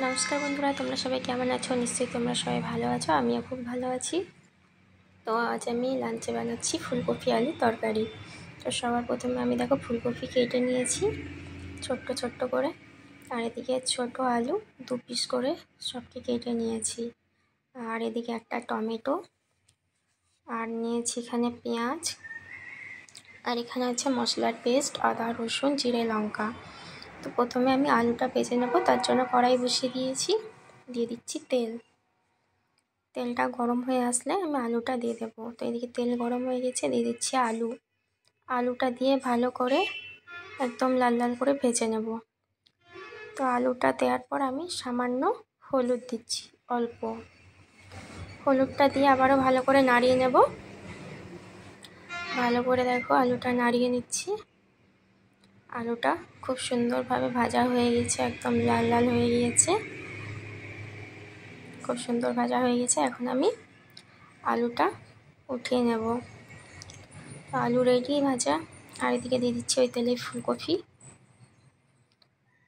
নমস্কার বন্ধুরা, তোমরা সবাই কেমন আছো? নিশ্চয়ই তোমরা সবাই ভালো আছো, আমিও খুব ভালো আছি। তো আজ আমি লাঞ্চে বানাচ্ছি ফুলকপি আলু তরকারি। তো সবার প্রথমে আমি দেখো ফুলকপি কেটে নিয়েছি ছোট্ট ছোট্ট করে, আর এদিকে ছোট আলু 2 পিস করে সবকে কেটে নিয়েছি, আর এদিকে একটা টমেটো, আর নিয়েছি এখানে পেঁয়াজ, আর এখানে আছে মশলার পেস্ট, আদা রসুন জিরে লঙ্কা। তো প্রথমে আমি আলুটা ভেজে নেব, তার জন্য কড়াই বসিয়ে দিয়েছি। দিয়ে দিচ্ছি তেল। তেলটা গরম হয়ে আসলে আমি আলুটা দিয়ে দেবো। তো এদিকে তেল গরম হয়ে গেছে, দিয়ে দিচ্ছি আলুটা দিয়ে ভালো করে একদম লাল লাল করে ভেজে নেব। তো আলুটা দেওয়ার পর আমি সামান্য হলুদ দিচ্ছি, অল্প হলুদটা দিয়ে আবারও ভালো করে নাড়িয়ে নেব। ভালো করে দেখো আলুটা নাড়িয়ে নিচ্ছি। আলুটা খুব সুন্দরভাবে ভাজা হয়ে গেছে, একদম লাল লাল হয়ে গিয়েছে, খুব সুন্দর ভাজা হয়ে গেছে। এখন আমি আলুটা উঠিয়ে নেব। আলু রেডি ভাজা। আর এদিকে দিয়ে দিচ্ছি ওই তেলে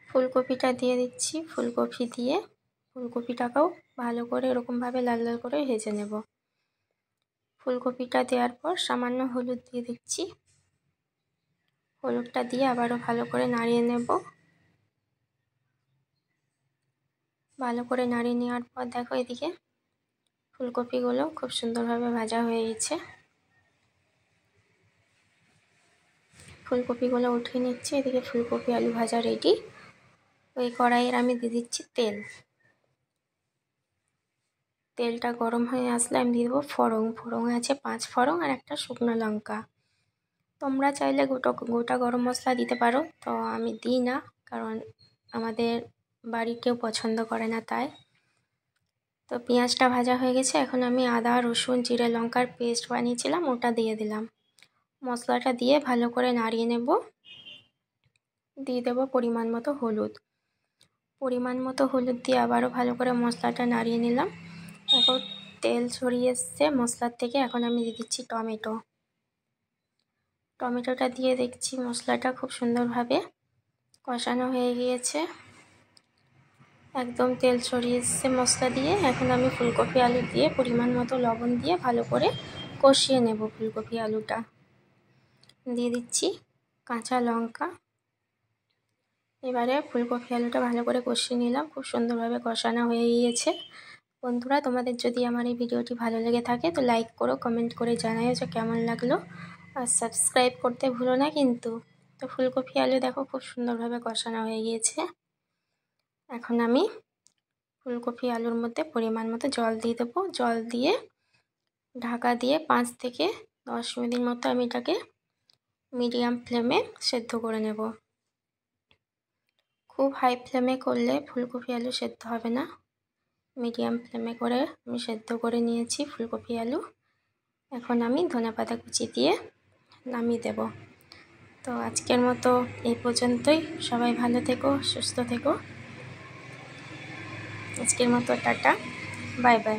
ফুলকপিটা দিয়ে দিচ্ছি। ফুলকপি দিয়ে ফুলকপিটাকেও ভালো করে এরকমভাবে লাল লাল করে ভেজে নেব। ফুলকপিটা দেওয়ার পর সামান্য হলুদ দিয়ে দিচ্ছি। হলুদটা দিয়ে আবারও ভালো করে নাড়িয়ে নেব। ভালো করে নাড়িয়ে নেওয়ার পর দেখো এদিকে ফুলকপিগুলো খুব সুন্দরভাবে ভাজা হয়ে গেছে। ফুলকপিগুলো উঠিয়ে নিচ্ছি। এদিকে ফুলকপি আলু ভাজা রেডি। ওই কড়াইয়ের আমি দিয়ে দিচ্ছি তেলটা গরম হয়ে আসলে আমি দিয়ে দেবো ফোড়ন আছে 5 ফোড়ন আর একটা শুকনো লঙ্কা। তোমরা চাইলে গোটা গরম মশলা দিতে পারো, তো আমি দিই না, কারণ আমাদের বাড়ি কেউ পছন্দ করে না তাই। তো পেঁয়াজটা ভাজা হয়ে গেছে, এখন আমি আদা রসুন জিরে লঙ্কার পেস্ট বানিয়েছিলাম ওটা দিয়ে দিলাম। মশলাটা দিয়ে ভালো করে নাড়িয়ে নেব। দিয়ে দেবো পরিমাণ মতো হলুদ দিয়ে আবারও ভালো করে মশলাটা নাড়িয়ে নিলাম। এখন তেল ছড়িয়ে এসছে মশলার থেকে। এখন আমি দিয়ে দিচ্ছি টমেটোটা দিয়ে দেখছি মশলাটা খুব সুন্দরভাবে কষানো হয়ে গিয়েছে, একদম তেল ছড়িয়ে এসছে মশলা দিয়ে। এখন আমি ফুলকপি আলু দিয়ে পরিমাণ মতো লবণ দিয়ে ভালো করে কষিয়ে নেব। ফুলকপি আলুটা দিয়ে দিচ্ছি কাঁচা লঙ্কা। এবারে ফুলকপি আলুটা ভালো করে কষিয়ে নিলাম, খুব সুন্দরভাবে কষানো হয়ে গিয়েছে। বন্ধুরা, তোমাদের যদি আমার এই ভিডিওটি ভালো লেগে থাকে তো লাইক করো, কমেন্ট করে জানাও যে কেমন লাগলো, আর সাবস্ক্রাইব করতে ভুলো না কিন্তু। তো ফুলকপি আলু দেখো খুব সুন্দরভাবে কষানো হয়ে গিয়েছে। এখন আমি ফুলকপি আলুর মধ্যে পরিমাণ মতো জল দিয়ে দেবো। জল দিয়ে ঢাকা দিয়ে 5 থেকে 10 মিনিট মতো আমি এটাকে মিডিয়াম ফ্লেমে সেদ্ধ করে নেব। খুব হাই ফ্লেমে করলে ফুলকপি আলু সেদ্ধ হবে না। মিডিয়াম ফ্লেমে করে আমি সেদ্ধ করে নিয়েছি ফুলকপি আলু। এখন আমি ধনেপাতা কুচি দিয়ে নামিয়ে দেব। তো আজকের মতো এই পর্যন্তই। সবাই ভালো থেকো, সুস্থ থেকো। আজকের মতো টাটা, বাই বাই।